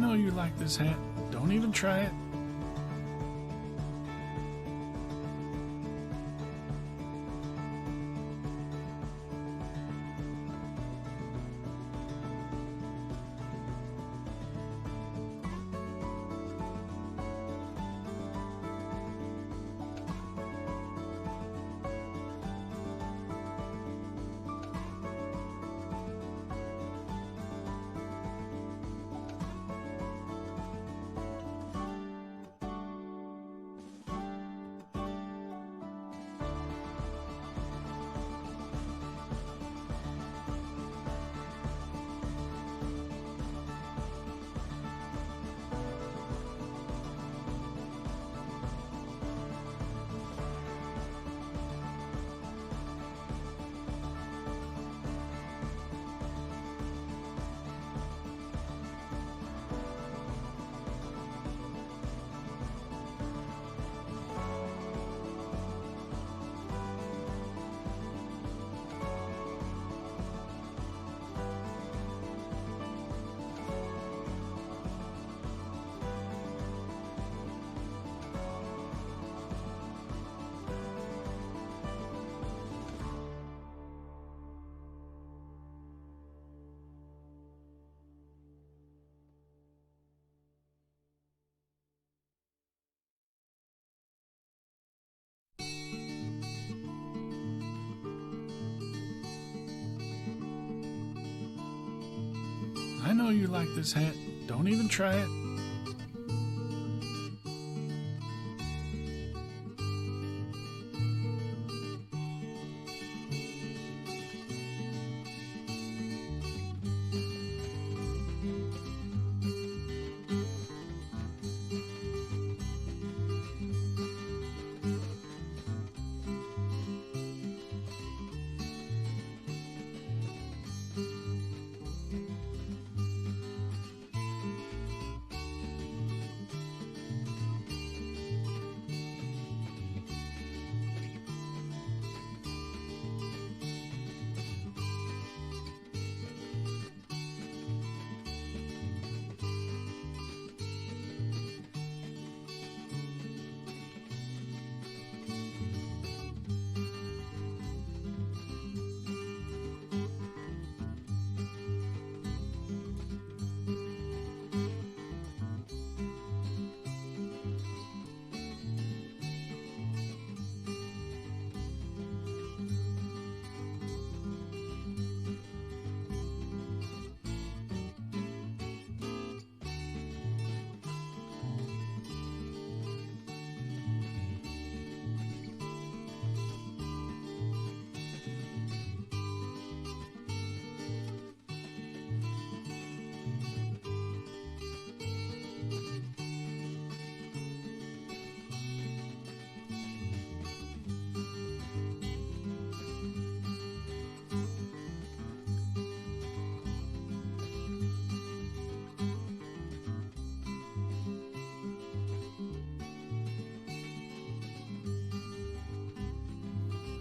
know you like this hat. Don't even try it. I know you like this hat. Don't even try it.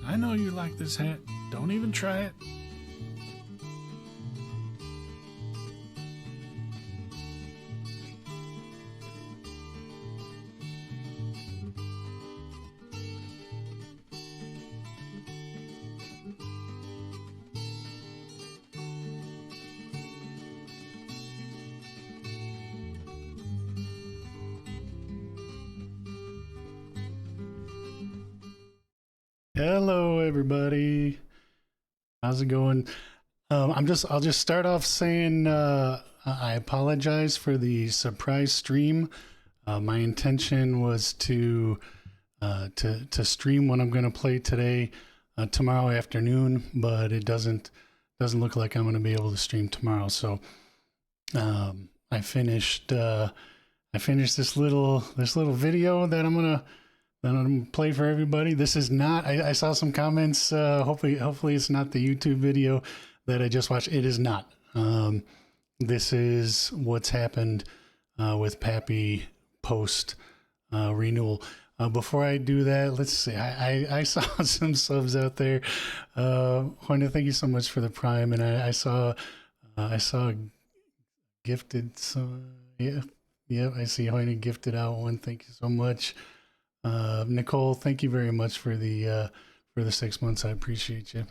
I know you like this hat. Don't even try it. Hello, everybody. How's it going? I'll just start off saying I apologize for the surprise stream. My intention was to stream what I'm going to play today, tomorrow afternoon, but it doesn't look like I'm going to be able to stream tomorrow. So I finished this little video that I'm gonna play for everybody. This is not, I saw some comments, hopefully it's not the YouTube video that I just watched. It is not. This is what's happened with Pappy post renewal. Before I do that, let's see. I saw some subs out there. Juana, thank you so much for the Prime. And I saw gifted. So Yeah, yeah. I see Hoyne gifted out one. Thank you so much, Nicole. Thank you very much for the 6 months. I appreciate you.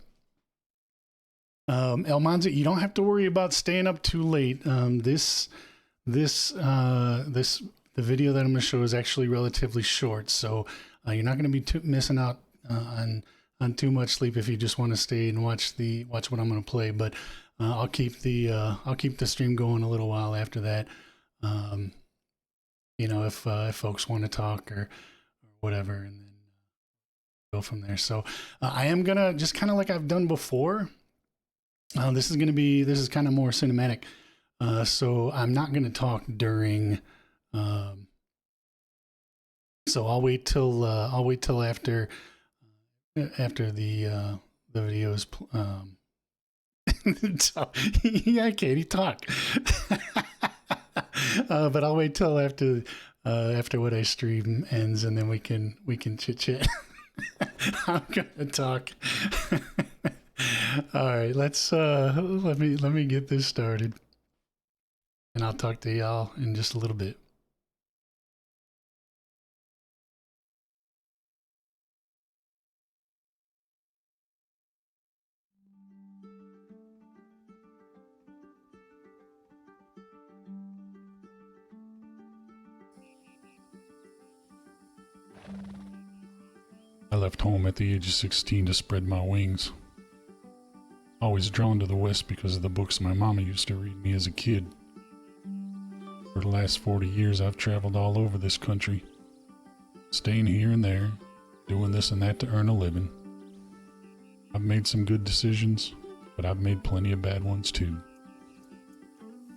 Elmanza, you don't have to worry about staying up too late. This the video that I'm going to show is actually relatively short, so you're not going to be missing out on too much sleep if you just want to stay and watch what I'm going to play. But I'll keep the stream going a little while after that. If folks want to talk or whatever, and then go from there. So I am gonna just kind of like I've done before. This is kind of more cinematic. So I'm not gonna talk during. So I'll wait till after the videos. So, yeah, Katie, talk. But I'll wait till after what I stream ends, and then we can chit chat. I'm gonna talk. All right, let me get this started, and I'll talk to y'all in just a little bit. I left home at the age of 16 to spread my wings. Always drawn to the West because of the books my mama used to read me as a kid. For the last 40 years, I've traveled all over this country, staying here and there, doing this and that to earn a living. I've made some good decisions, but I've made plenty of bad ones too.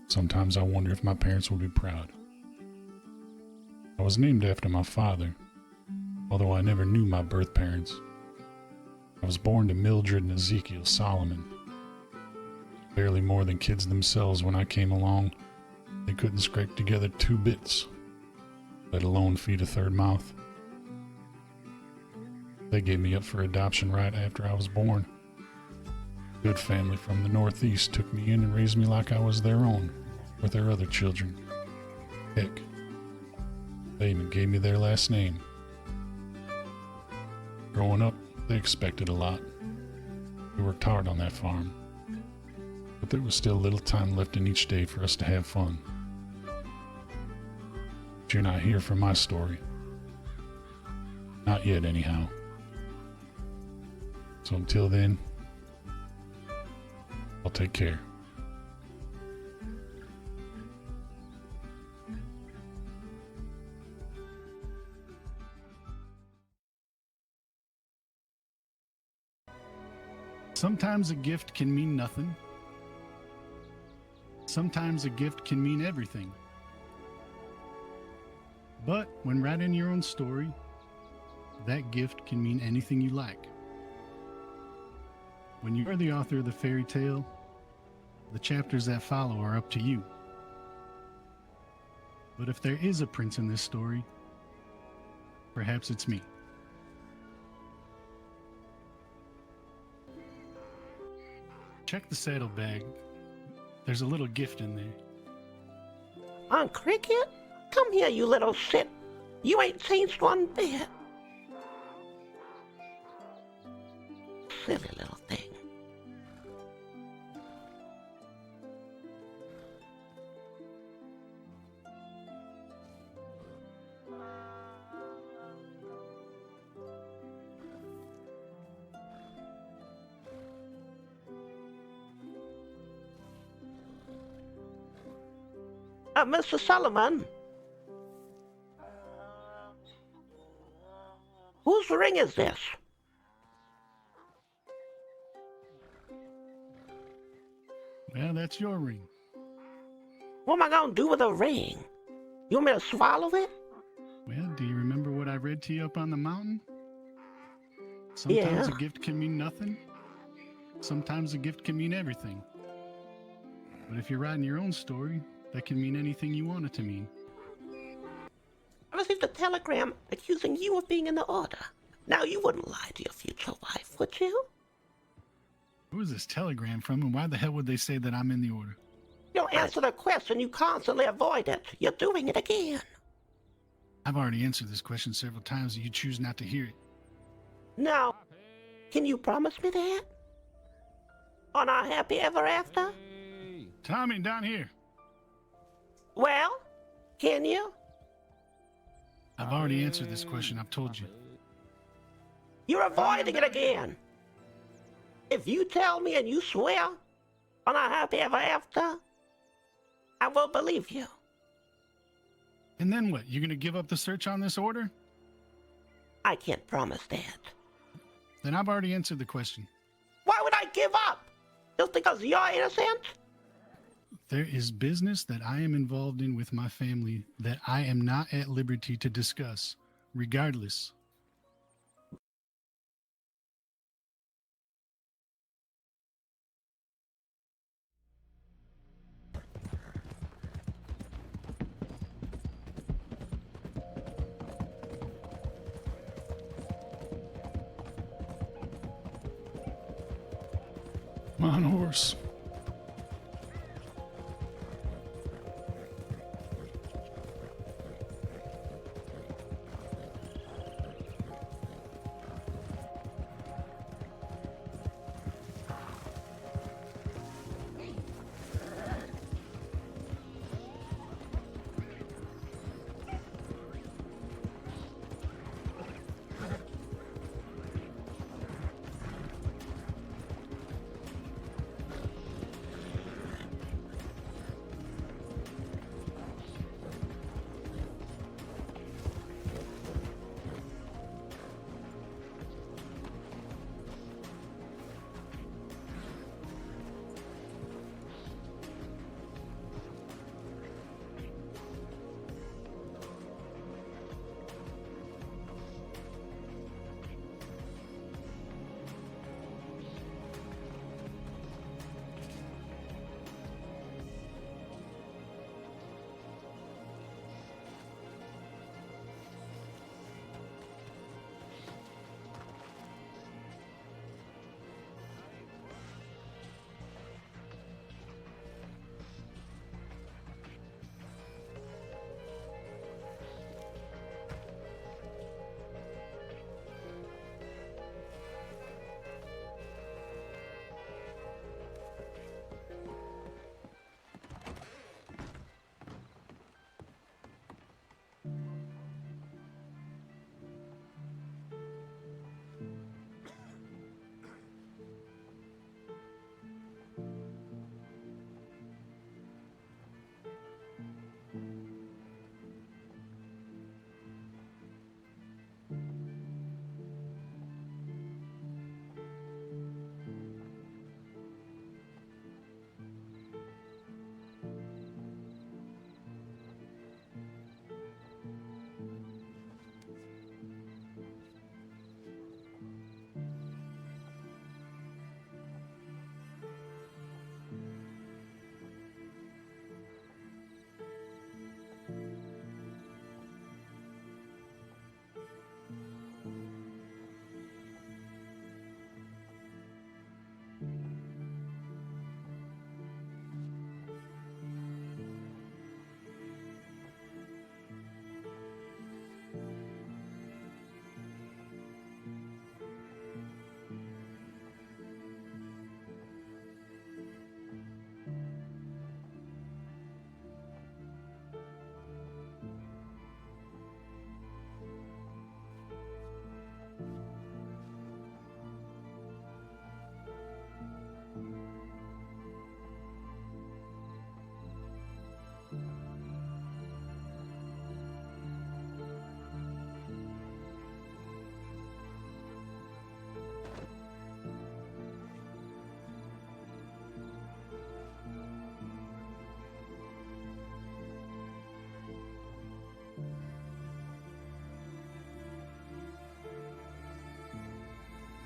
Sometimes I wonder if my parents would be proud. I was named after my father, although I never knew my birth parents. I was born to Mildred and Ezekiel Solomon. Barely more than kids themselves when I came along. They couldn't scrape together 2 bits, let alone feed a third mouth. They gave me up for adoption right after I was born. A good family from the Northeast took me in and raised me like I was their own, with their other children. Heck, they even gave me their last name. Growing up, they expected a lot. We worked hard on that farm. But there was still little time left in each day for us to have fun. But you're not here for my story. Not yet, anyhow. So until then, I'll take care. Sometimes a gift can mean nothing. Sometimes a gift can mean everything. But when writing your own story, that gift can mean anything you like. When you are the author of the fairy tale, the chapters that follow are up to you. But if there is a prince in this story, perhaps it's me. Check the saddlebag. There's a little gift in there. Aunt Cricket? Come here, you little shit. You ain't changed one bit. Silly little thing. Mr. Solomon? Whose ring is this? Well, that's your ring. What am I gonna do with a ring? You want me to swallow it? Well, do you remember what I read to you up on the mountain? Sometimes a gift can mean nothing. Sometimes a gift can mean everything. But if you're writing your own story, that can mean anything you want it to mean. I received a telegram accusing you of being in the order. Now you wouldn't lie to your future wife, would you? Who is this telegram from, and why the hell would they say that I'm in the order? You don't answer the question, you constantly avoid it. You're doing it again. I've already answered this question several times and you choose not to hear it. Now, can you promise me that? On our happy ever after? Tommy, down here. Well, can you? I've already answered this question. I've told you. You're avoiding it again. If you tell me and you swear on our happy ever after, I will believe you. And then what? You're going to give up the search on this order? I can't promise that. Then I've already answered the question. Why would I give up? Just because you're innocent? There is business that I am involved in with my family that I am not at liberty to discuss, regardless. Come on, horse.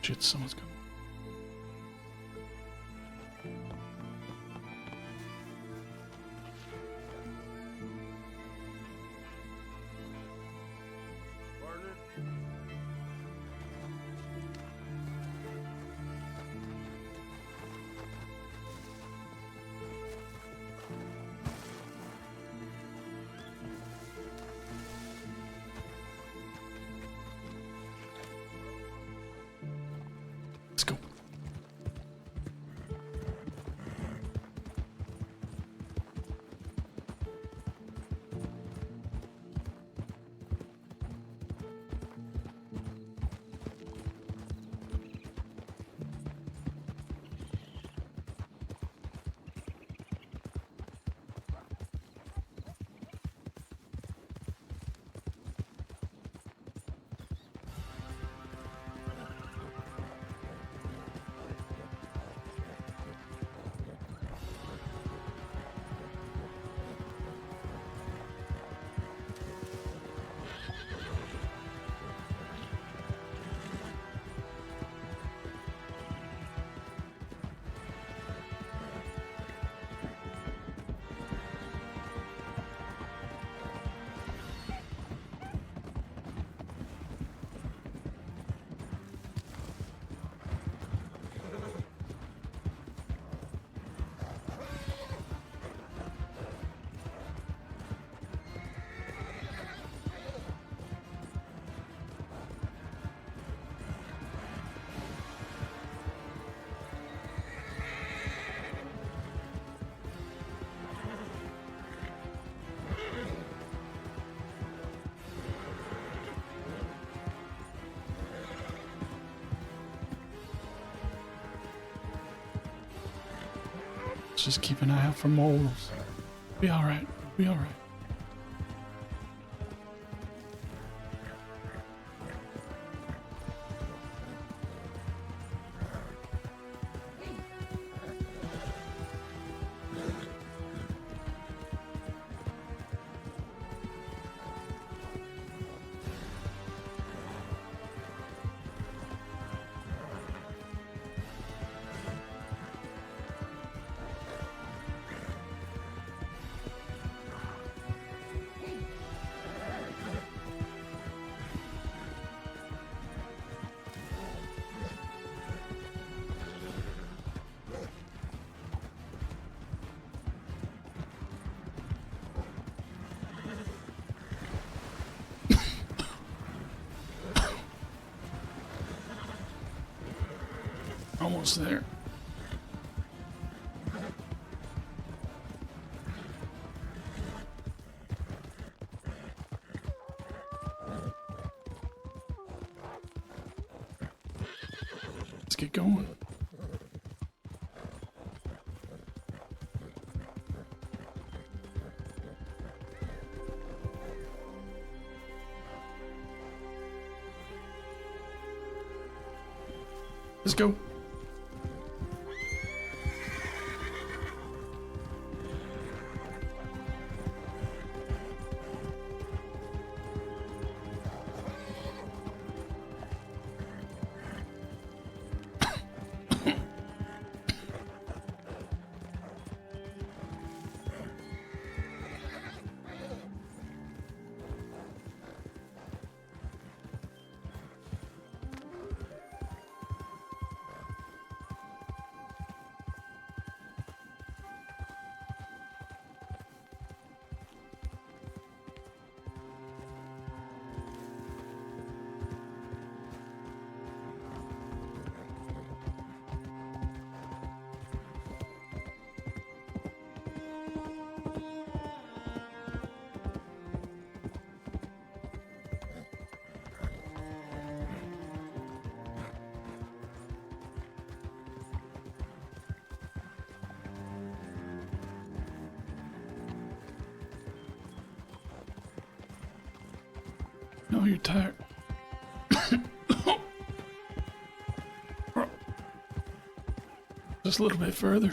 Shit, someone's coming. Let's just keep an eye out for moles. Be all right. Be all right. Almost there. Let's get going. Let's go. No, you're tired. Just a little bit further.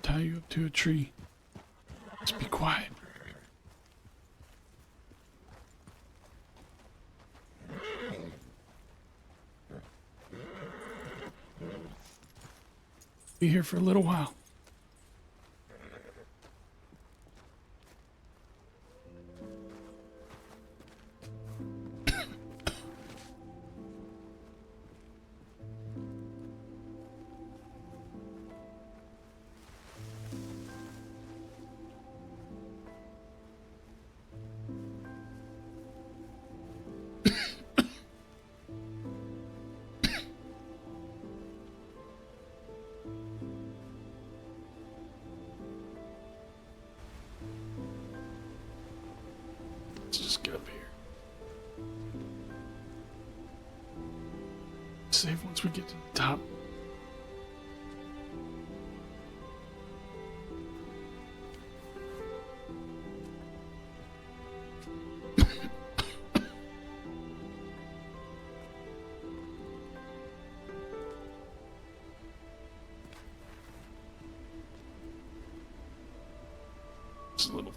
Tie you up to a tree. Just be quiet. Be here for a little while. Let's just get up here. Save once we get to the top. Just a little.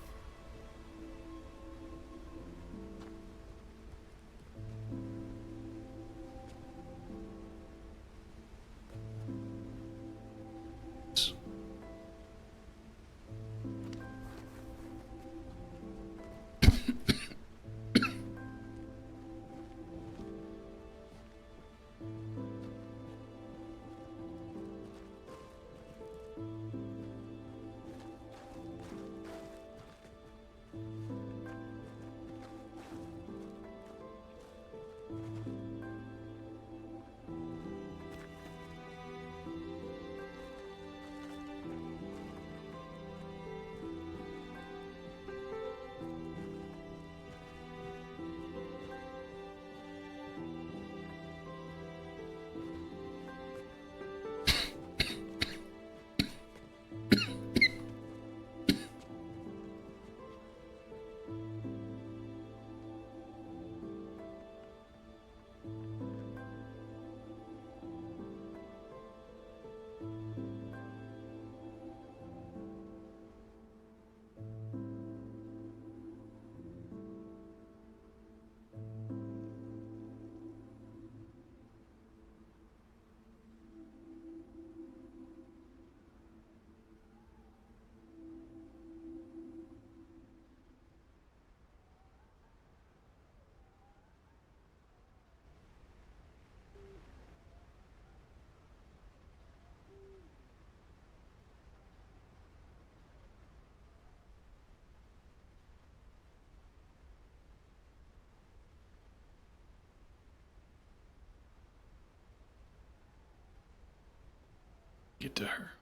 it to her.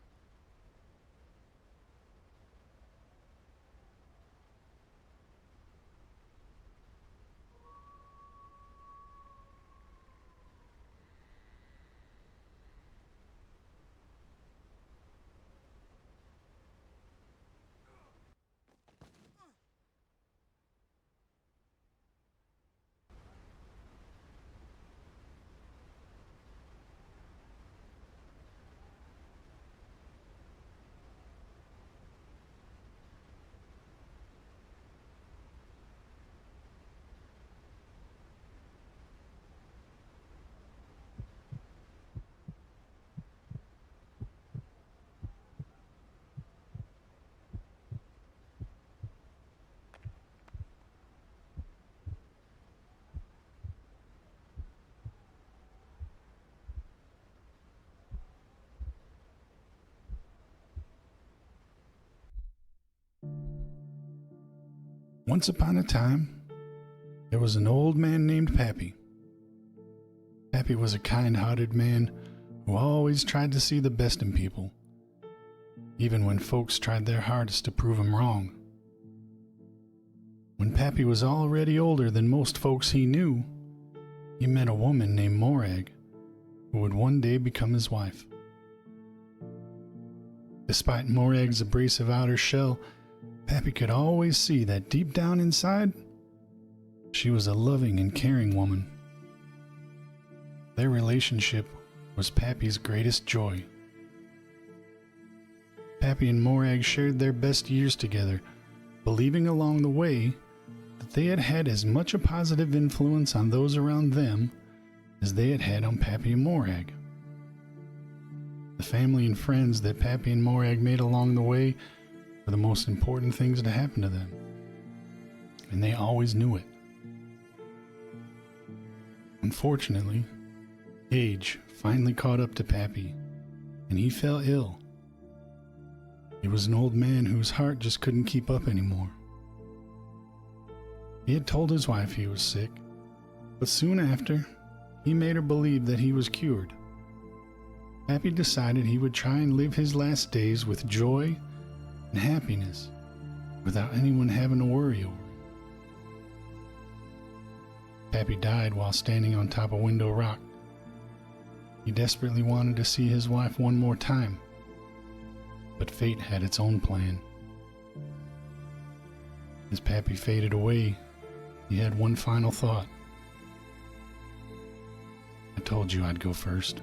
Once upon a time, there was an old man named Pappy. Pappy was a kind-hearted man who always tried to see the best in people, even when folks tried their hardest to prove him wrong. When Pappy was already older than most folks he knew, he met a woman named Morag, who would one day become his wife. Despite Morag's abrasive outer shell, Pappy could always see that deep down inside, she was a loving and caring woman. Their relationship was Pappy's greatest joy. Pappy and Morag shared their best years together, believing along the way that they had had as much a positive influence on those around them as they had had on Pappy and Morag. The family and friends that Pappy and Morag made along the way were the most important things to happen to them, and they always knew it. Unfortunately, age finally caught up to Pappy, and he fell ill. He was an old man whose heart just couldn't keep up anymore. He had told his wife he was sick, but soon after, he made her believe that he was cured. Pappy decided he would try and live his last days with joy and happiness without anyone having to worry over him. Pappy died while standing on top of Window Rock. He desperately wanted to see his wife one more time, but fate had its own plan. As Pappy faded away, he had one final thought. I told you I'd go first.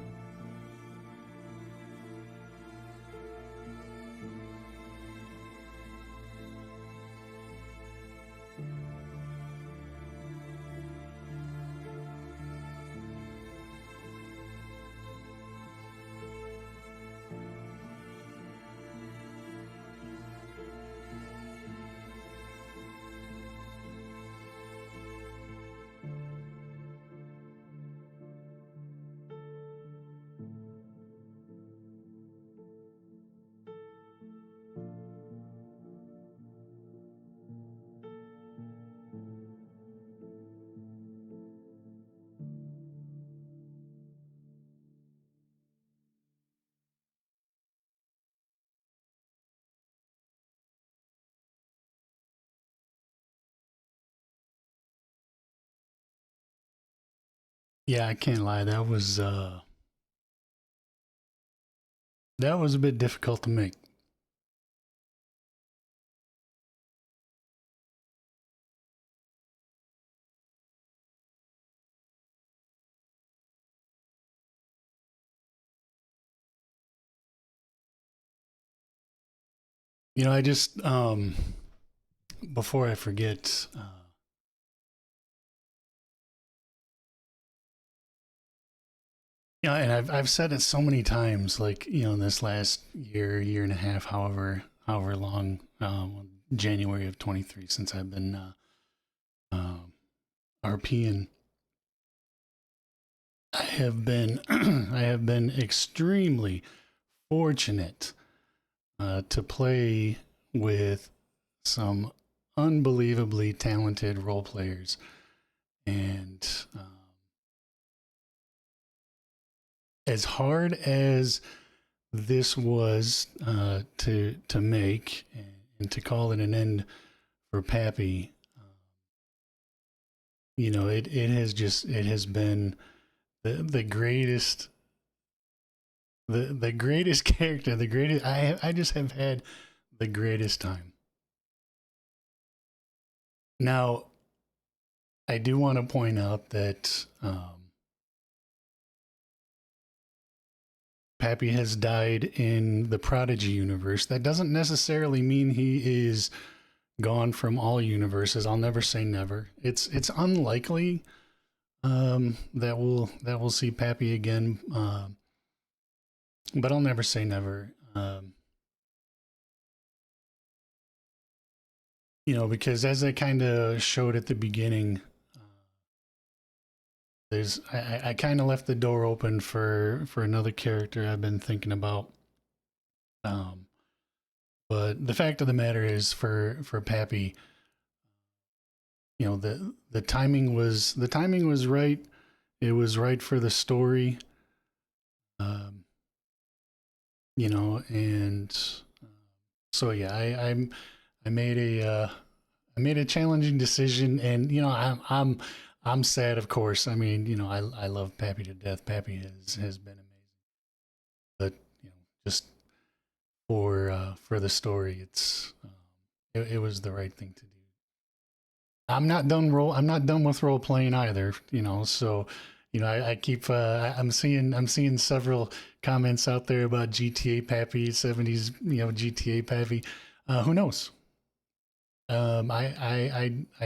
Yeah, I can't lie. That was a bit difficult to make. I just before I forget, and I've said it so many times, like in this last year and a half, however long, January of 23, since I've been RPing, I have been I have been extremely fortunate to play with some unbelievably talented role players, and as hard as this was to make and to call it an end for Pappy. You know, it has been the greatest the greatest character, the greatest. I just have had the greatest time. Now, I do want to point out that Pappy has died in the Prodigy universe. That doesn't necessarily mean he is gone from all universes. I'll never say never. It's unlikely that we'll see Pappy again, but I'll never say never. You know, because as I kind of showed at the beginning, I kind of left the door open for another character I've been thinking about. But the fact of the matter is, for Pappy, you know, the timing was right. It was right for the story. You know, and so yeah, I made a challenging decision, and you know, I'm sad, of course. I mean, you know, I love Pappy to death. Pappy has been amazing, but you know, just for the story, it was the right thing to do. I'm not done with role playing either. You know, so you know, I keep I'm seeing several comments out there about GTA Pappy 70s. You know, GTA Pappy. Who knows? I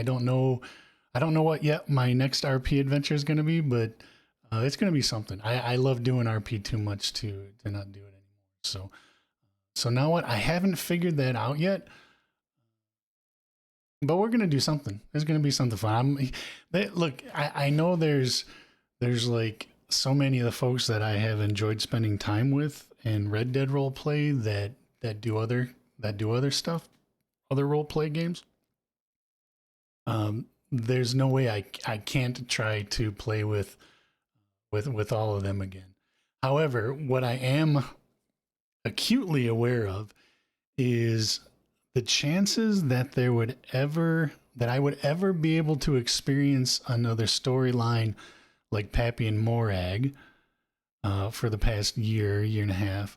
don't know. I don't know what yet my next RP adventure is going to be, but it's going to be something. I love doing RP too much to not do it anymore. So now what? I haven't figured that out yet, but we're going to do something. There's going to be something fun. Look, I know there's like so many of the folks that I have enjoyed spending time with in Red Dead role play that do other stuff, other role play games. There's no way I can't try to play with all of them again. However, what I am acutely aware of is the chances that I would ever be able to experience another storyline like Pappy and Morag for the past year and a half.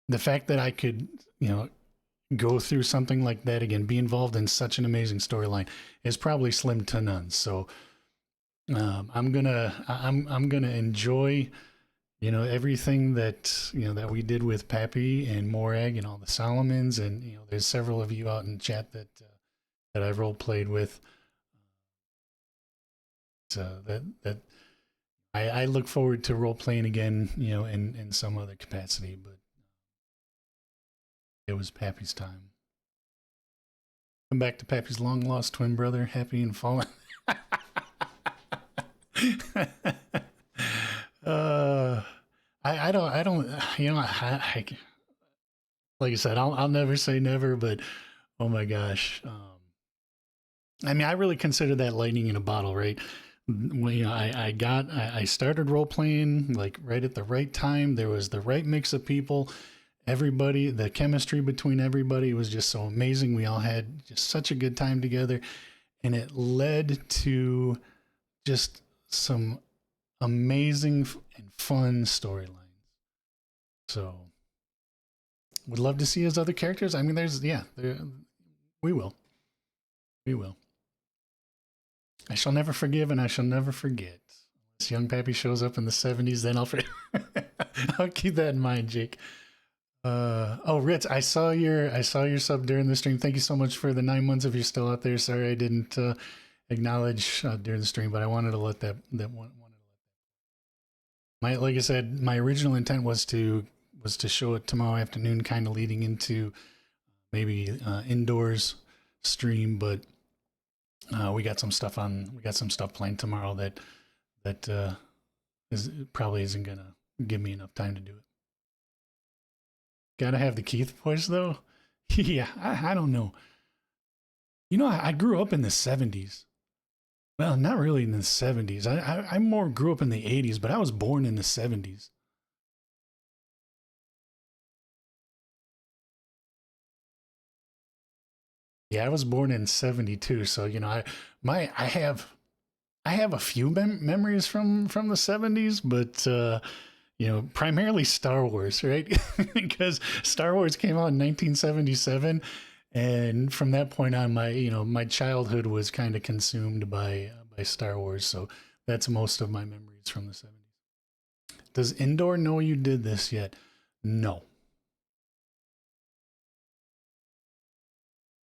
The fact that I could, you know, go through something like that again, be involved in such an amazing storyline, is probably slim to none. So I'm gonna enjoy, you know, everything that that we did with Pappy and Morag and all the Solomons, and you know, there's several of you out in chat that I've role played with. So that I look forward to role playing again, you know, in some other capacity, but it was Pappy's time. Come back to Pappy's long lost twin brother, happy and fallen. I don't, you know, like I said, I'll never say never, but oh my gosh. I mean, I really consider that lightning in a bottle, right? When, you know, I started role playing like right at the right time. There was the right mix of people. Everybody, the chemistry between everybody was just so amazing. We all had just such a good time together, and it led to just some amazing and fun storylines. So, would love to see his other characters. I mean, we will. We will. I shall never forgive and I shall never forget. This young Pappy shows up in the 70s, then I'll forget. I'll keep that in mind, Jake. Oh, Ritz, I saw your sub during the stream. Thank you so much for the 9 months if you're still out there. Sorry I didn't acknowledge during the stream, but I wanted to let that one. Like I said, my original intent was to show it tomorrow afternoon, kind of leading into maybe indoors stream, but we got some stuff planned tomorrow that probably isn't gonna give me enough time to do it. Gotta have the Keith voice though. Yeah, I don't know. You know, I grew up in the 70s. Well, not really in the 70s. I more grew up in the 80s, but I was born in the 70s. Yeah, I was born in '72, so you know, I have a few memories from the '70s, but you know, primarily Star Wars, right? Because Star Wars came out in 1977, and from that point on, my childhood was kind of consumed by Star Wars. So that's most of my memories from the '70s. Does Indoor know you did this yet? No.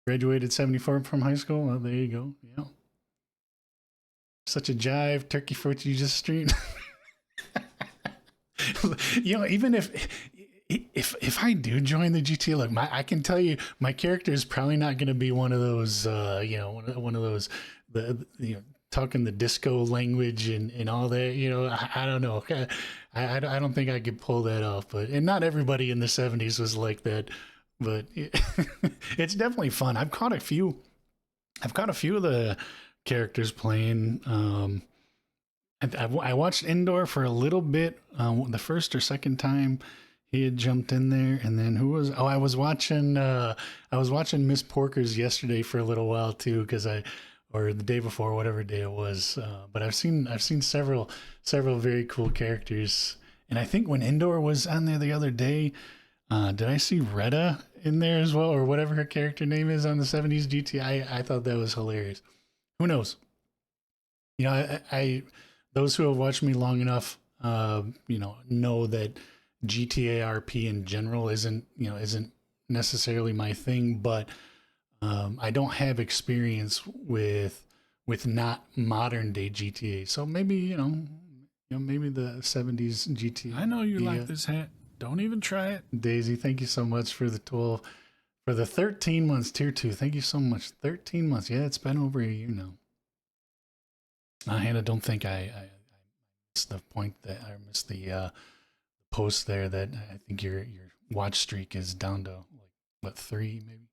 Graduated '74 from high school. Well, there you go. Yeah. Such a jive, turkey for what you just streamed. You know, even if I do join the GTA, look, I can tell you, my character is probably not going to be one of those, you know, one of those, you know, talking the disco language and all that. You know, I don't know. I don't think I could pull that off. But and not everybody in the '70s was like that. But it's definitely fun. I've caught a few. I've caught a few of the characters playing. I watched Indoor for a little bit, the first or second time he had jumped in there, and then who was? Oh, I was watching Miss Porkers yesterday for a little while too, or the day before, whatever day it was. But I've seen several very cool characters, and I think when Indoor was on there the other day, did I see Retta in there as well, or whatever her character name is on the '70s GT? I thought that was hilarious. Who knows? You know, I those who have watched me long enough, you know that GTA RP in general isn't necessarily my thing, but I don't have experience with not modern day GTA. So maybe maybe the '70s GTA. I know you like this hat. Don't even try it. Daisy, thank you so much for the 12, for the 13 months tier 2. Thank you so much. 13 months. Yeah, it's been over a year now. Hannah, don't think I missed the point that I missed the post there that I think your watch streak is down to like what 3 maybe.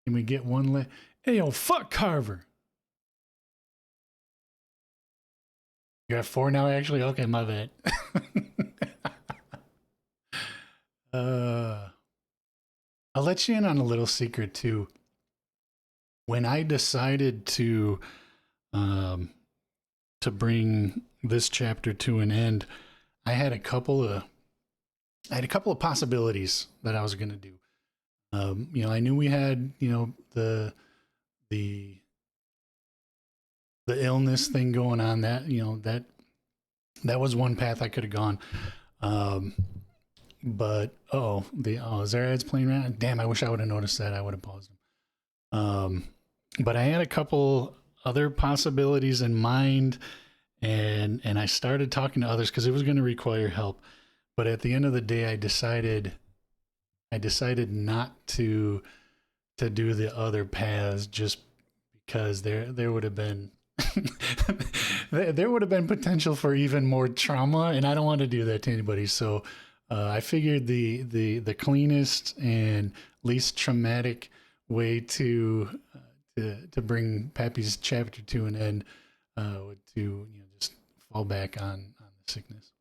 Can we get one Hey yo, fuck Carver. You got 4 now actually? Okay, my bad. I'll let you in on a little secret too. When I decided to bring this chapter to an end, I had a couple of possibilities that I was going to do. You know, I knew we had, you know, the illness thing going on, that, you know, that was one path I could have gone. But Zarad's playing around. Damn, I wish I would have noticed that. I would have paused him. But I had a couple other possibilities in mind, and I started talking to others because it was going to require help. But at the end of the day, I decided not to do the other paths, just because there would have been there would have been potential for even more trauma, and I don't want to do that to anybody. So I figured the cleanest and least traumatic way to bring Pappy's chapter to an end would to just fall back on the sickness.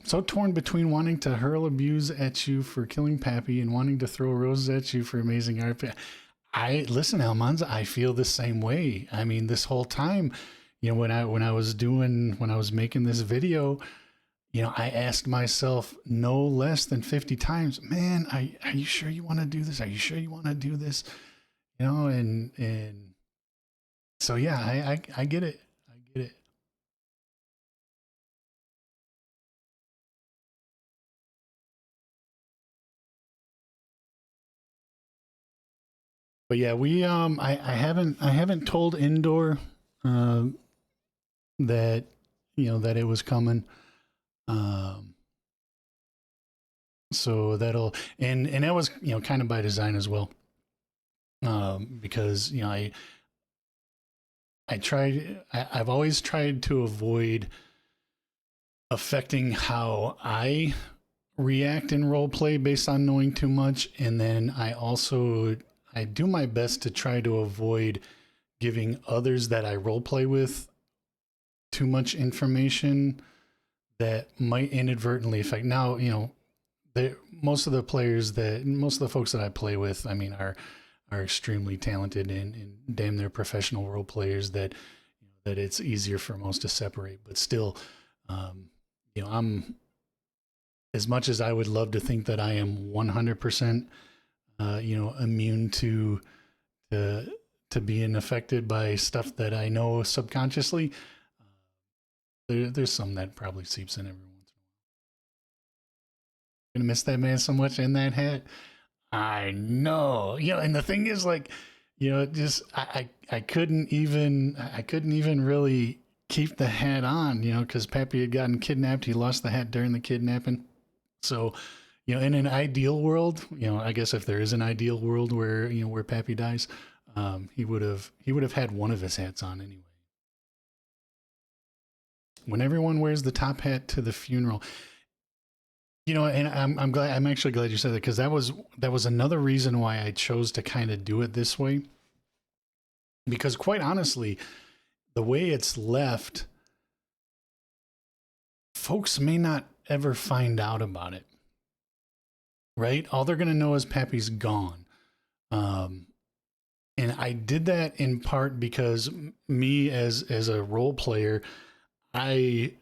So torn between wanting to hurl abuse at you for killing Pappy and wanting to throw roses at you for amazing art. Listen, Almanza, I feel the same way. I mean, this whole time, you know, when I was making this video, you know, I asked myself no less than 50 times, man, are you sure you want to do this? Are you sure you want to do this? You know, and so yeah, I get it. I get it. But yeah, I haven't told Indoor that, you know, that it was coming. So that'll, and that was, you know, kind of by design as well. Because, you know, I've always tried to avoid affecting how I react in role play based on knowing too much. And then I do my best to try to avoid giving others that I role play with too much information that might inadvertently affect. Now, you know, most of the folks that I play with, I mean, are extremely talented and damn near professional role players that it's easier for most to separate. But still, I'm, as much as I would love to think that I am 100%, immune to being affected by stuff that I know subconsciously. There's some that probably seeps in every once in a while. I'm gonna miss that man so much in that hat. I know, and the thing is, like, just I couldn't even really keep the hat on, because Pappy had gotten kidnapped. He lost the hat during the kidnapping. So, in an ideal world, I guess if there is an ideal world where Pappy dies, he would have had one of his hats on anyway. When everyone wears the top hat to the funeral, and I'm actually glad you said that, because that was another reason why I chose to kind of do it this way. Because quite honestly, the way it's left, folks may not ever find out about it, right? All they're going to know is Pappy's gone. And I did that in part because me as a role player, I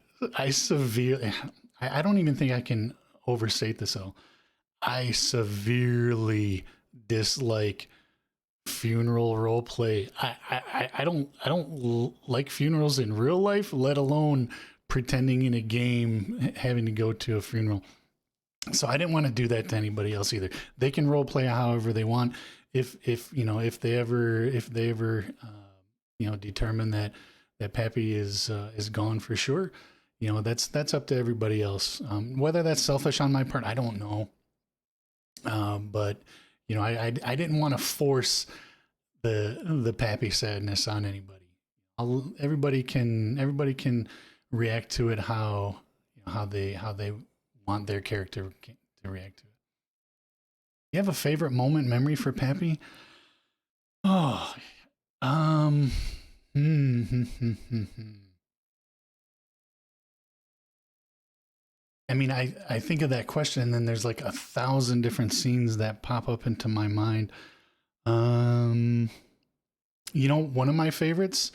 severely, I don't even think I can overstate this though. I severely dislike funeral role play. I don't like funerals in real life, let alone pretending in a game having to go to a funeral. So I didn't want to do that to anybody else either. They can role play however they want. If they ever determine that Pappy is gone for sure, that's up to everybody else. Whether that's selfish on my part, I don't know. But I didn't want to force the Pappy sadness on anybody. Everybody can react to it how they want their character to react to it. You have a favorite moment memory for Pappy? Oh, I mean, I think of that question, and then there's like 1,000 different scenes that pop up into my mind. One of my favorites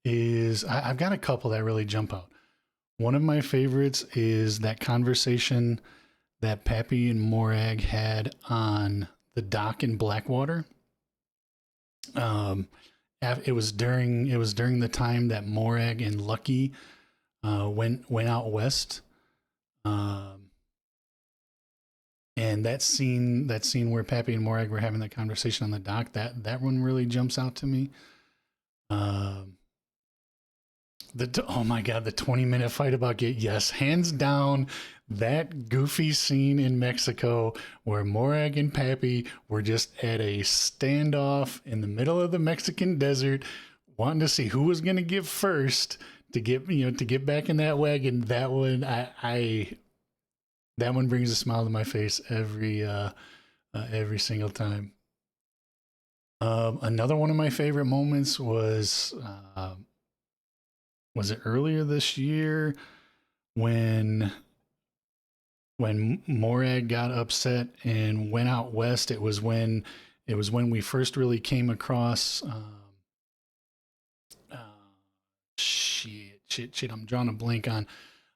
is, I've got a couple that really jump out. One of my favorites is that conversation that Pappy and Morag had on the dock in Blackwater. It was during the time that Morag and Lucky went out west. And that scene where Pappy and Morag were having that conversation on the dock, that one really jumps out to me. Oh my God, the 20-minute fight about Gate. Yes, hands down, that goofy scene in Mexico where Morag and Pappy were just at a standoff in the middle of the Mexican desert, wanting to see who was going to give first to get back in that wagon. That one, that one brings a smile to my face every single time. Another one of my favorite moments was it earlier this year when Morag got upset and went out west. It was when we first really came across shit. I'm drawing a blank on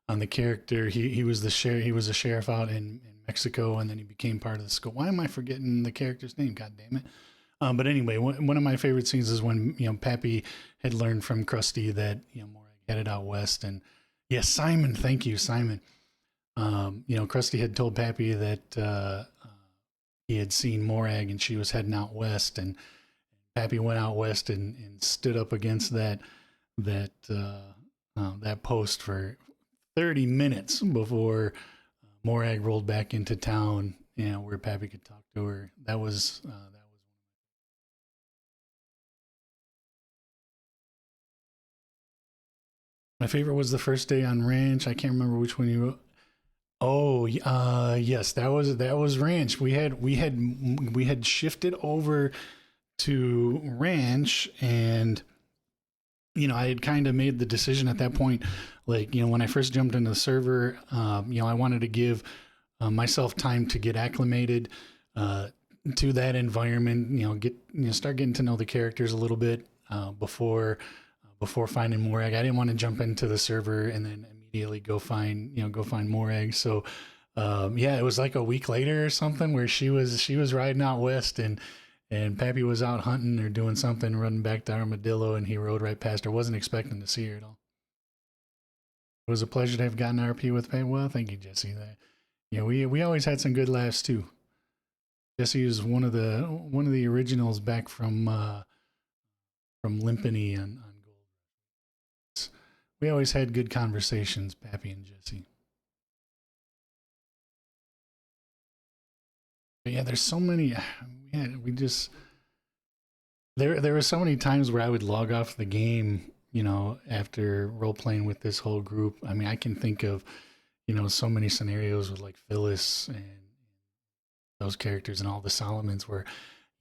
the character. He was the sheriff. He was a sheriff out in Mexico, and then he became part of the school. Why am I forgetting the character's name? God damn it. But anyway, one of my favorite scenes is when Pappy had learned from Krusty that Morag headed out west, and yes, Simon. Thank you, Simon. Krusty had told Pappy that he had seen Morag and she was heading out west, and Pappy went out west and stood up against that post for 30 minutes before Morag rolled back into town, where Pappy could talk to her. That was my favorite. Was the first day on ranch. I can't remember which one you. Oh, yes, that was ranch. We had shifted over to ranch, and I had kind of made the decision at that point, like, when I first jumped into the server, I wanted to give myself time to get acclimated to that environment. Start getting to know the characters a little bit before finding more egg. I didn't want to jump into the server and then immediately go find more eggs. So it was like a week later or something where she was riding out west, and Pappy was out hunting or doing something, running back to Armadillo, and he rode right past her. Wasn't expecting to see her at all. It was a pleasure to have gotten RP with Pappy. Well, thank you, Jesse. We always had some good laughs too. Jesse is one of the originals back from Limpany on Goul. We always had good conversations, Pappy and Jesse. But yeah, there's so many. There were so many times where I would log off the game, after role playing with this whole group. I mean, I can think of, so many scenarios with like Phyllis and those characters and all the Solomons where,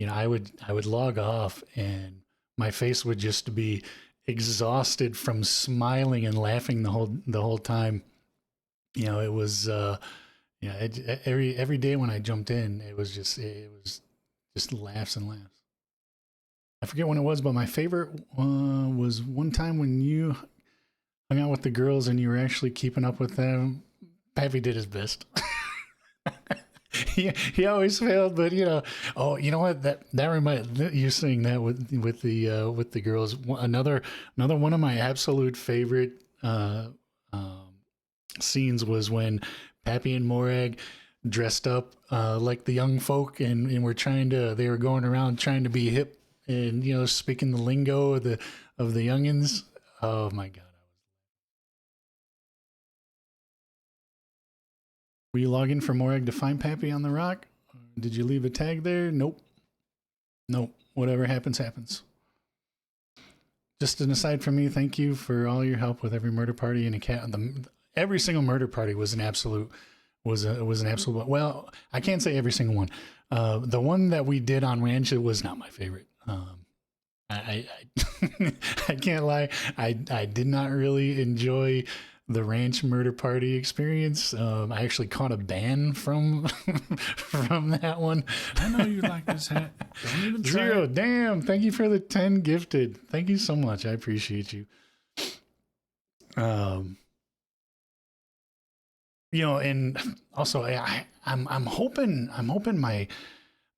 I would log off and my face would just be exhausted from smiling and laughing the whole time. It was every day when I jumped in, it was just laughs and laughs. I forget when it was, but my favorite was one time when you hung out with the girls and you were actually keeping up with them. Pappy did his best. he always failed, but oh, you know what? That reminds you saying that with the girls. Another one of my absolute favorite scenes was when Pappy and Morag dressed up like the young folk, and they were going around trying to be hip and speaking the lingo of the youngins. Oh my god. Were you logging for Morag to find Pappy on the rock? Did you leave a tag there? Nope. Whatever happens, happens. Just an aside from me, thank you for all your help with every murder party and a cat. Every single murder party was an absolute. Well, I can't say every single one. The one that we did on Ranch was not my favorite. I can't lie. I did not really enjoy the Ranch murder party experience. I actually caught a ban from that one. I know you like this hat. Don't even try Zero. it. Damn. Thank you for the 10 gifted. Thank you so much. I appreciate you. And also I'm hoping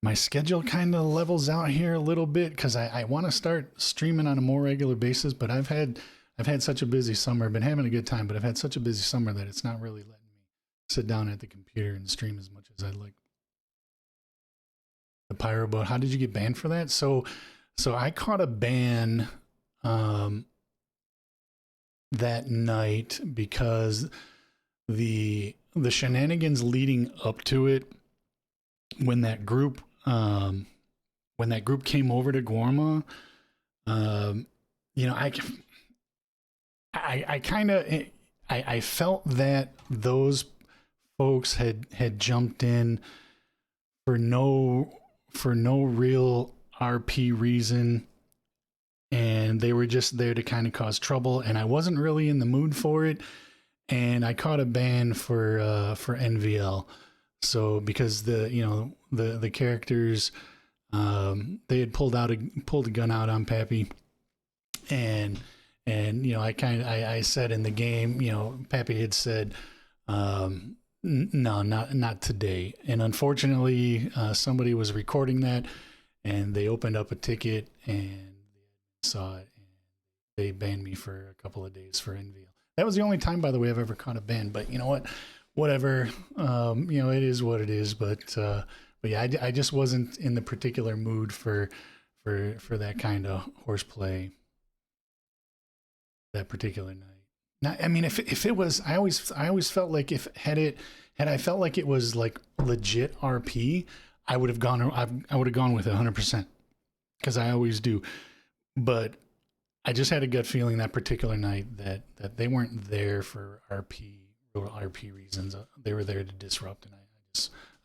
my schedule kind of levels out here a little bit, because I want to start streaming on a more regular basis, but I've had such a busy summer. I've been having a good time, but I've had such a busy summer that it's not really letting me sit down at the computer and stream as much as I'd like. The Pyro Boat. How did you get banned for that? So I caught a ban that night because the shenanigans leading up to it, when that group came over to Guarma, I felt that those folks had jumped in for no real RP reason, and they were just there to kind of cause trouble, and I wasn't really in the mood for it, and I caught a ban for NVL. So because the characters, they had pulled a gun out on Pappy, and I said in the game, Pappy had said, no, not today. And unfortunately, somebody was recording that, and they opened up a ticket and saw it, and they banned me for a couple of days for NVL. That was the only time, by the way, I've ever caught a ban. But you know what? Whatever. It is what it is. But yeah, I just wasn't in the particular mood for that kind of horseplay that particular night. Now, I mean, if it was, I always felt like had I felt like it was like legit RP, I would have gone with 100%, because I always do. But I just had a gut feeling that particular night that they weren't there for real RP reasons. They were there to disrupt, and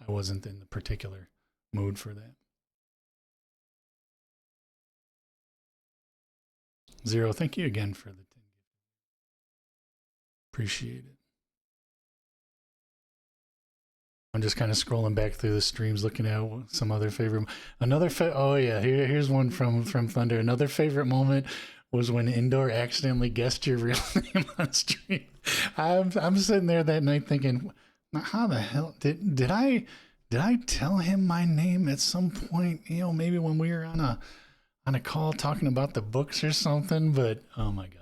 I wasn't in the particular mood for that. Zero, thank you again for the 10. Appreciate it. I'm just kind of scrolling back through the streams, looking at some other favorite. Oh yeah, here's one from Thunder. Another favorite moment was when Indoor accidentally guessed your real name on stream. I'm sitting there that night thinking, how the hell did I tell him my name at some point? You know, maybe when we were on a call talking about the books or something. But oh my god.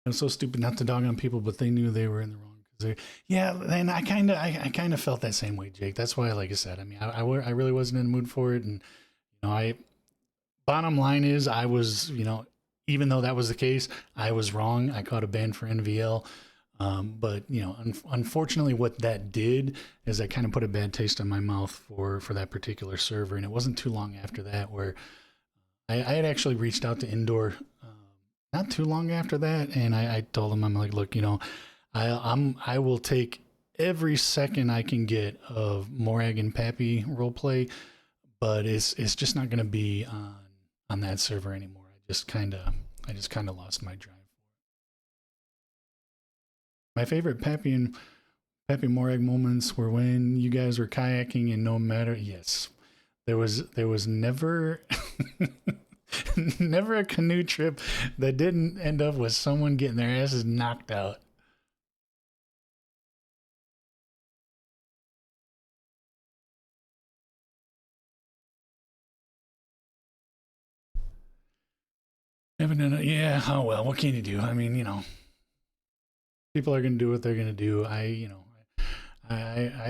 I'm so stupid not to dog on people, but they knew they were in the wrong. Yeah, and I kind of felt that same way, Jake. That's why, like I said, I mean, I really wasn't in the mood for it, and you know, bottom line is, I was, you know, even though that was the case, I was wrong. I caught a ban for NVL, but you know, unfortunately, what that did is that kind of put a bad taste in my mouth for that particular server, and it wasn't too long after that where I had actually reached out to Indoor. Not too long after that, and I told him, I'm like, look, you know, I will take every second I can get of Morag and Pappy roleplay, but it's just not going to be on that server anymore. I just kind of lost my drive. My favorite Pappy and Morag moments were when you guys were kayaking, and no matter, yes, there was never never a canoe trip that didn't end up with someone getting their asses knocked out. Yeah, oh well, what can you do? I mean, you know, people are going to do what they're going to do. I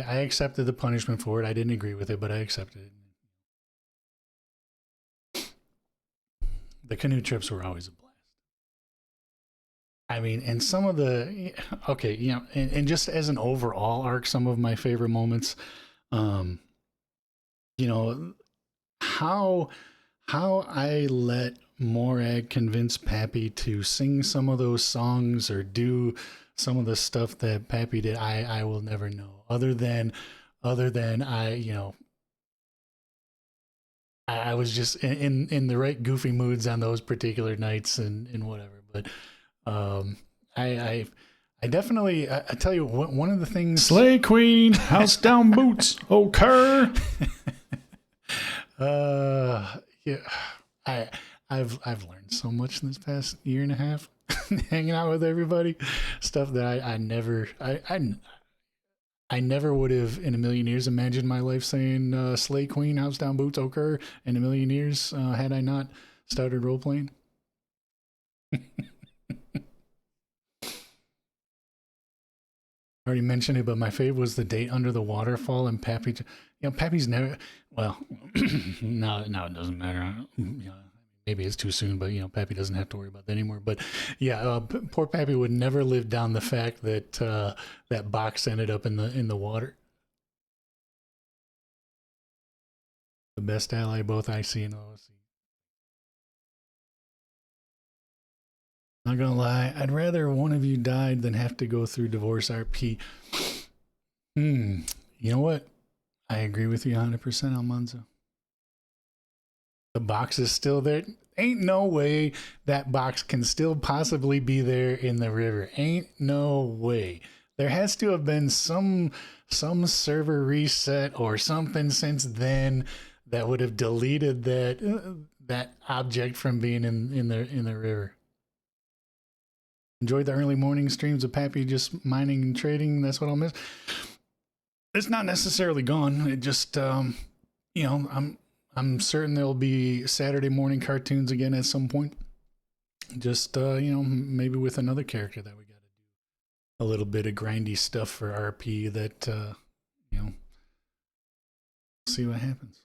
accepted the punishment for it. I didn't agree with it, but I accepted it. The canoe trips were always a blast. I mean, and some of the, okay, you know, and just as an overall arc, some of my favorite moments, you know, how I let Morag convince Pappy to sing some of those songs or do some of the stuff that Pappy did, I will never know. Other than I, you know, I was just in the right goofy moods on those particular nights and whatever. But I definitely, I tell you, one of the things. Slay Queen, house down boots, occur. Yeah, I've learned so much in this past year and a half, hanging out with everybody, stuff that I never would have in a million years imagined my life saying Slay Queen, house down boots, occur in a million years had I not started role playing. Already mentioned it, but my fave was the date under the waterfall and Pappy. You know, Pappy's never. Well, now it doesn't matter. You know, maybe it's too soon, but you know, Pappy doesn't have to worry about that anymore. But yeah, poor Pappy would never live down the fact that that box ended up in the water. The best ally both IC and OC. Not gonna lie, I'd rather one of you died than have to go through divorce RP. You know what? I agree with you 100%, Almanzo. The box is still there. Ain't no way that box can still possibly be there in the river. Ain't no way. There has to have been some server reset or something since then that would have deleted that object from being in the river. Enjoyed the early morning streams of Pappy just mining and trading. That's what I'll miss. It's not necessarily gone. It just, you know, I'm certain there'll be Saturday morning cartoons again at some point. Just, you know, maybe with another character that we got to do a little bit of grindy stuff for RP that, you know, see what happens.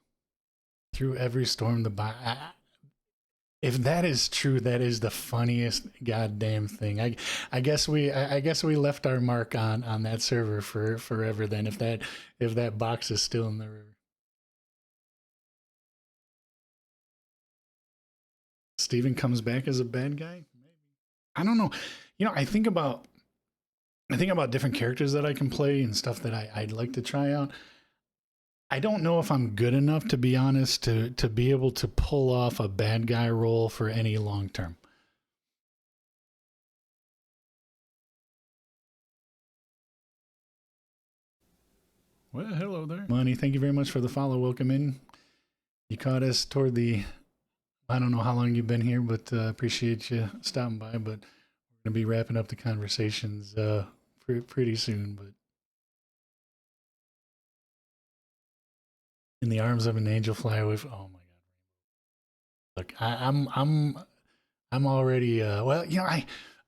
Through every storm, if that is true, that is the funniest goddamn thing. I guess we left our mark on that server for forever then, if that box is still in the river. Steven comes back as a bad guy? Maybe. I don't know. You know, I think about different characters that I can play and stuff that I'd like to try out. I don't know if I'm good enough, to be honest, to be able to pull off a bad guy role for any long term. Well, hello there. Money, thank you very much for the follow. Welcome in. You caught us toward the, I don't know how long you've been here, but appreciate you stopping by. But we're going to be wrapping up the conversations pretty soon. But in the arms of an angel, fly away. Oh my God! Look, I'm already. Well, you know,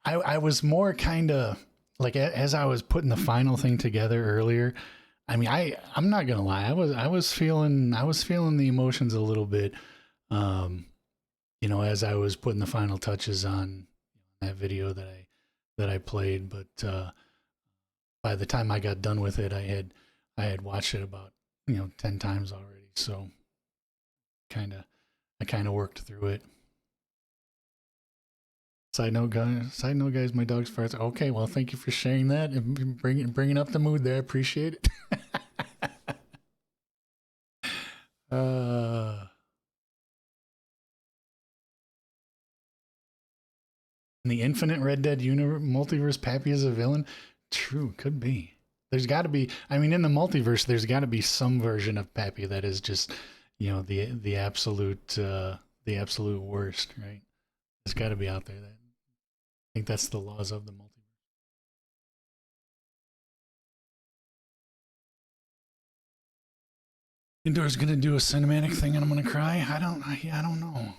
I was more kind of like as I was putting the final thing together earlier. I mean, I'm not gonna lie. I was feeling the emotions a little bit. You know, as I was putting the final touches on that video that I played, but by the time I got done with it, I had watched it about 10 times already. So I kind of worked through it. Side note, guys, my dog's farts. Okay, well, thank you for sharing that and bringing up the mood there. I appreciate it. In the infinite Red Dead universe, multiverse, Pappy is a villain. True, could be. There's got to be. I mean, in the multiverse, there's got to be some version of Pappy that is just, the absolute worst, right? It's got to be out there. I think that's the laws of the multiverse. Indoor's gonna do a cinematic thing, and I'm gonna cry. I don't know.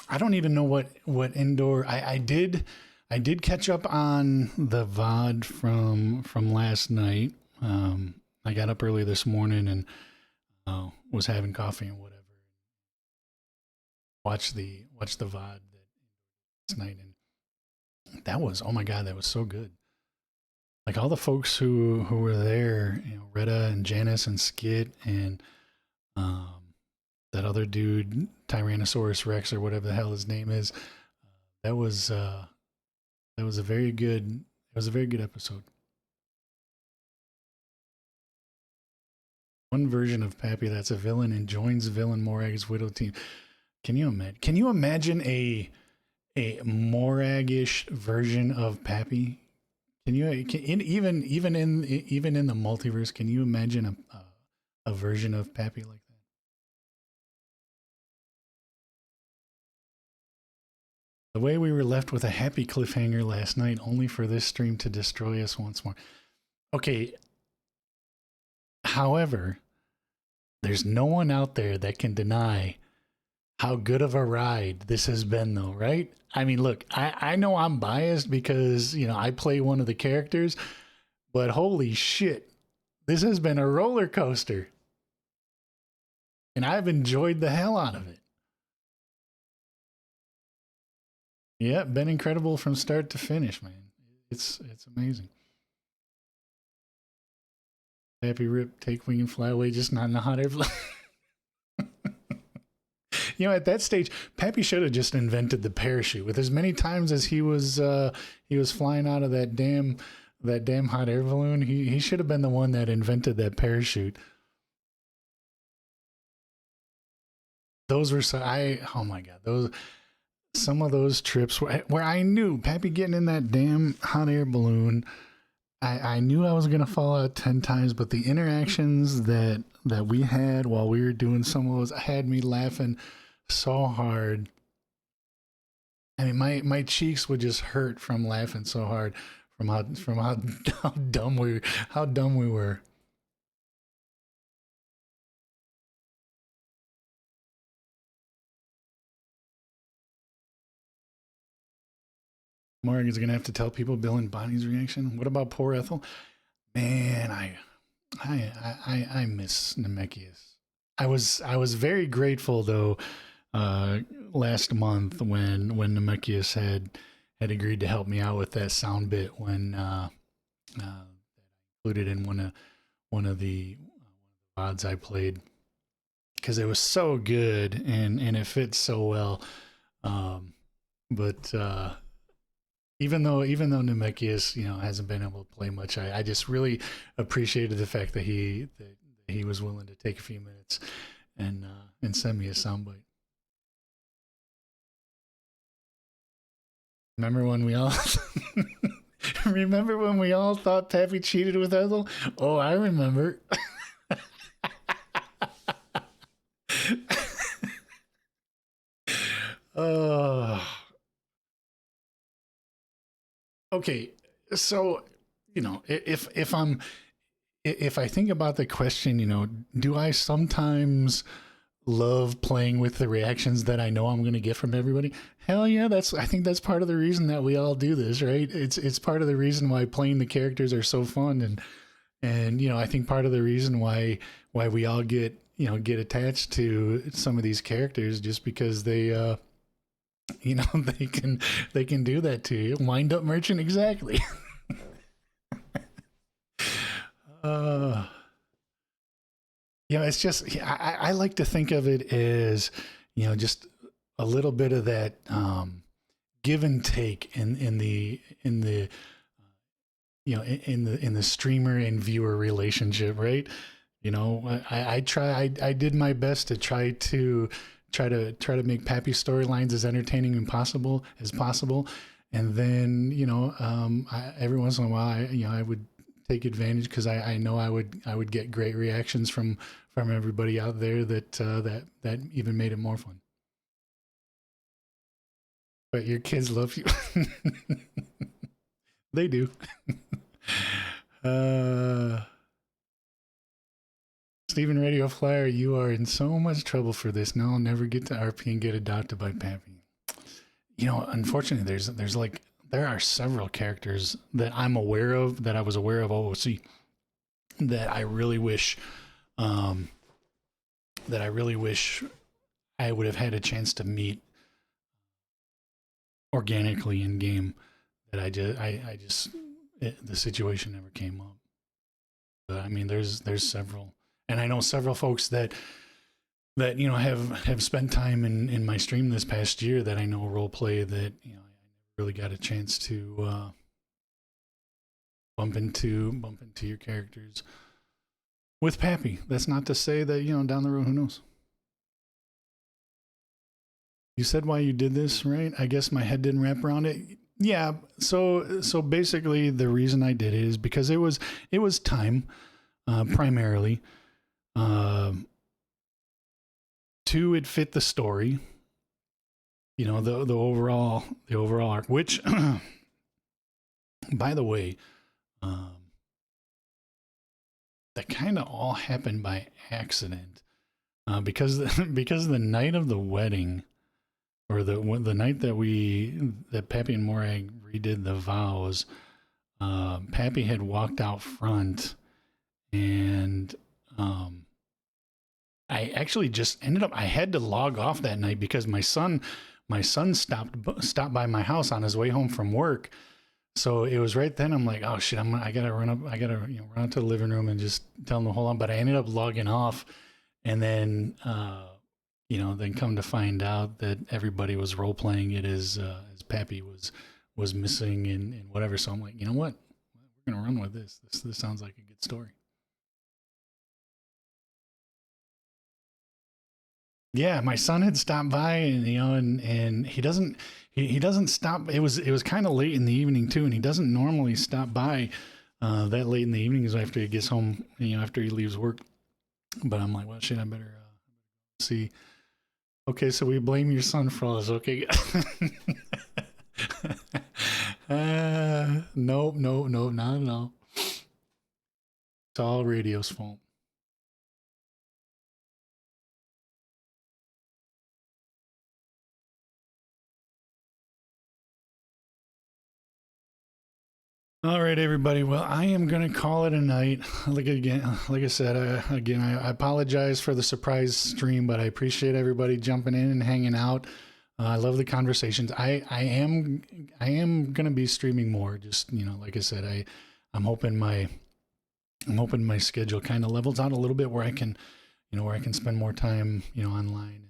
I don't even know what Indoor. I did catch up on the VOD from last night. I got up early this morning and was having coffee and whatever. Watched the VOD last night, and that was, oh my God, that was so good. Like all the folks who were there, Retta and Janice and Skit and that other dude, Tyrannosaurus Rex or whatever the hell his name is. That was a very good episode. One version of Pappy that's a villain and joins villain Morag's widow team. Can you imagine a Morag-ish version of Pappy? Even in the multiverse, can you imagine a version of Pappy like that? The way we were left with a happy cliffhanger last night, only for this stream to destroy us once more. Okay. However, there's no one out there that can deny how good of a ride this has been, though, right? I mean, look, I know I'm biased because, I play one of the characters, but holy shit, this has been a roller coaster. And I've enjoyed the hell out of it. Yeah, been incredible from start to finish, man. It's amazing. Happy rip, take wing and fly away, just not in the hot air. At that stage, Pappy should have just invented the parachute. With as many times as he was flying out of that damn hot air balloon, he should have been the one that invented that parachute. Those were oh my God, some of those trips where I knew Pappy getting in that damn hot air balloon, I knew I was going to fall out 10 times, but the interactions that we had while we were doing some of those had me laughing so hard. I mean, my cheeks would just hurt from laughing so hard from how dumb we were. Morgan's gonna have to tell people Bill and Bonnie's reaction. What about poor Ethel? Man, I miss Namekius. I was very grateful though last month when Namekius had agreed to help me out with that sound bit when included in one of the VODs I played, because it was so good and it fits so well. But even though Namekius, hasn't been able to play much, I just really appreciated the fact that he was willing to take a few minutes and send me a soundbite. Remember when we all Remember when we all thought Pappy cheated with Ethel? Oh, I remember. uh, okay, so if I think about the question, do I sometimes love playing with the reactions that I know I'm going to get from everybody? Hell yeah, I think that's part of the reason that we all do this, right? It's part of the reason why playing the characters are so fun, and I think part of the reason why we all get attached to some of these characters, just because they they can do that to you. Wind up merchant, exactly. uh it's just, I like to think of it as, just a little bit of that give and take in the streamer and viewer relationship, right? I did my best to try to make Pappy storylines as entertaining and as possible. And then, every once in a while, I would take advantage, because I know I would get great reactions from everybody out there that even made it more fun. But your kids love you. They do. Stephen Radio Flyer, you are in so much trouble for this. Now I'll never get to RP and get adopted by Pappy. Unfortunately, there are several characters that I'm aware of, that I was aware of OOC, that I really wish I would have had a chance to meet organically in game, that the situation never came up. But I mean, there's several, and I know several folks that have spent time in my stream this past year, that I know role play, that I really got a chance to bump into your characters with Pappy. That's not to say that down the road, who knows. You said why you did this, right? I guess my head didn't wrap around it. Yeah. So basically, the reason I did it is because it was time, primarily. Two, it fit the story. The overall arc, which, by the way, that kind of all happened by accident, because the night of the wedding, or the night that Pappy and Morag redid the vows, Pappy had walked out front, and I actually just ended up, I had to log off that night because my son stopped by my house on his way home from work. So it was right then, I'm like, oh shit, I gotta run out to the living room and just tell him to hold on. But I ended up logging off, and then then come to find out that everybody was role playing it as Pappy was missing and whatever. So I'm like, you know what, we're gonna run with this. This sounds like a good story. Yeah, my son had stopped by, and he doesn't stop. It was kind of late in the evening too, and he doesn't normally stop by that late in the evenings after he gets home, after he leaves work. But I'm like, well, shit, I better see. Okay, so we blame your son for all this. Okay. Nope, not at all. It's all radio's fault. All right, everybody. Well, I am going to call it a night. Like I said, I apologize for the surprise stream, but I appreciate everybody jumping in and hanging out. I love the conversations. I am going to be streaming more. Just, like I said, I'm hoping my schedule kind of levels out a little bit, where I can spend more time, online,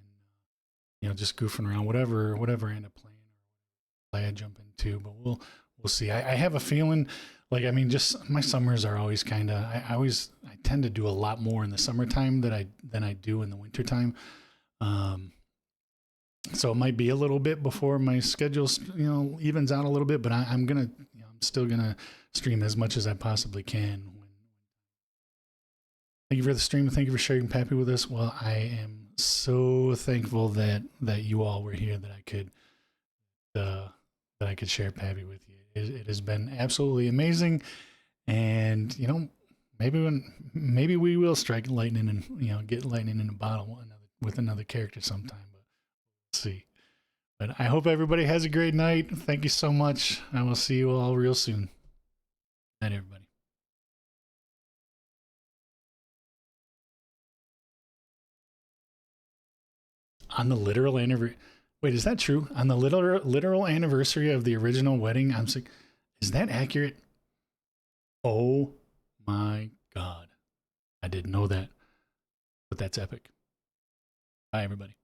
and, just goofing around, whatever I end up playing, or I jump into. But we'll see. I have a feeling, just my summers are always kind of, I tend to do a lot more in the summertime than I do in the wintertime. So it might be a little bit before my schedule, evens out a little bit, but I'm still gonna stream as much as I possibly can. Thank you for the stream. Thank you for sharing Pappy with us. Well, I am so thankful that you all were here, that I could share Pappy with you. It has been absolutely amazing, and you know, maybe we will strike lightning and, you know, get lightning in a bottle with another character sometime. But we'll see. But I hope everybody has a great night. Thank you so much. I will see you all real soon. Night, everybody. On the literal anniversary. Wait, is that true? On the literal anniversary of the original wedding, I'm sick. Is that accurate? Oh my God. I didn't know that. But that's epic. Bye, everybody.